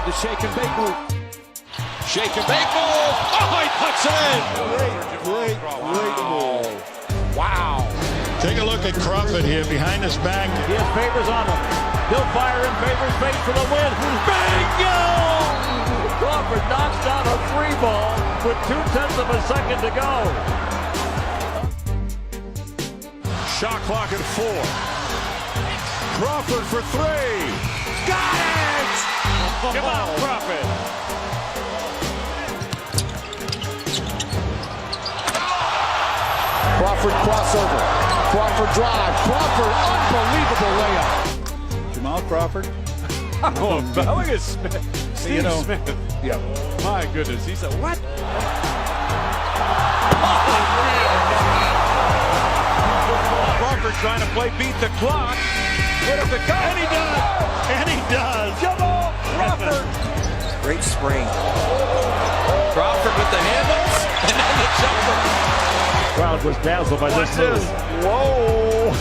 the shake and bake move. Shake and bake move. Oh, he puts it in. Great move. Wow. Take a look at Crawford here behind his back. He has Favors on him. He'll fire in Favors' face for the win. Bingo! Crawford knocks down a 3-ball with 0.2 of a second to go. Shot clock at 4. Crawford for 3. Got it! Jamal Crawford. Crawford crossover. Crawford drive. Crawford, unbelievable layup. Jamal Crawford. Oh, look at Smith. Steve Smith. Yeah. My goodness. He said, what? Crawford trying to play beat the clock. Get him to go. And he does. And he does. Jamal Crawford. Great spring. Crawford with the handles. And then the jumper. Crowd was dazzled by this move. Whoa.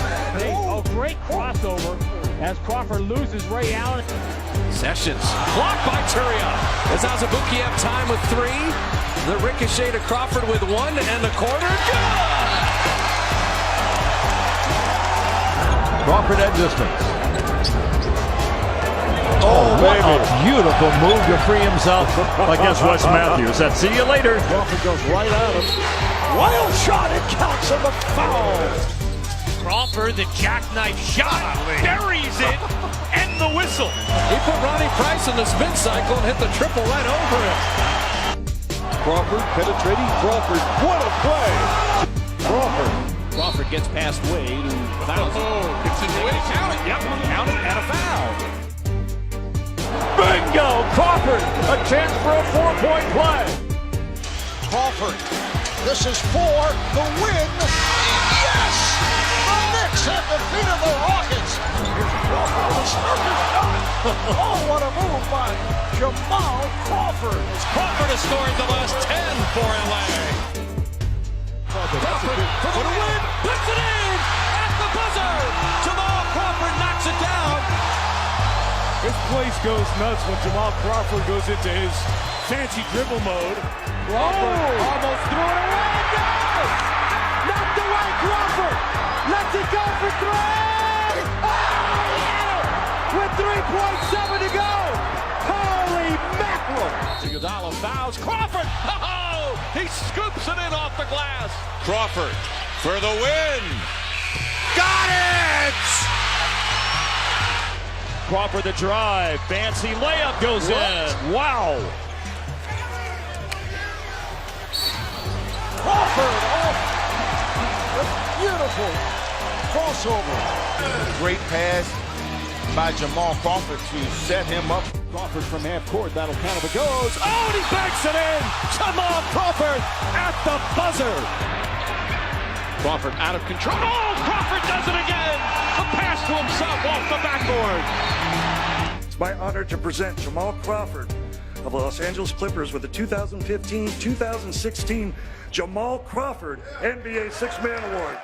Oh, great crossover as Crawford loses Ray Allen. Sessions blocked by Turia. As Azubuike have time with 3. The ricochet to Crawford with 1 and the corner. Good! Crawford at distance. Oh, What baby. a beautiful move to free himself against Wes Matthews. And see you later. Crawford goes right at him. Wild shot, it counts on the foul. Crawford, the jackknife shot. Buries it. And the whistle. He put Ronnie Price in the spin cycle and hit the triple right over him. Crawford penetrating Crawford. What a play. Crawford gets past Wade, who fouls. Oh, it's in the way to count it. Yep, count it and a foul. Bingo! Crawford, a chance for a 4-point play. Crawford. This is for the win. Yes! The Knicks have defeated the Rockets. Here's Crawford with a circus shot. Oh, what a move by Jamal Crawford. Crawford has scored the last 10 for LA. Crawford for the win. Puts it in at the buzzer. Jamal Crawford knocks it down. This place goes nuts when Jamal Crawford goes into his fancy dribble mode. Crawford almost threw it away. Yes! Knocked away Crawford. Lets it go for 3. Oh, yeah! With 3.7 to go. Holy mackerel. Iguodala fouls Crawford. Oh, he scoops it in off the glass. Crawford for the win. Got it! Crawford the drive. Fancy layup goes in. Wow. Crawford off. A beautiful crossover. Great pass by Jamal Crawford to set him up. Crawford from half court. That'll count if it goes. Oh, and he banks it in. Jamal Crawford at the buzzer. Crawford out of control. Oh, Crawford does it again. A pass to himself off the backboard. It's my honor to present Jamal Crawford of the Los Angeles Clippers with the 2015-2016 Jamal Crawford NBA Six-Man Award.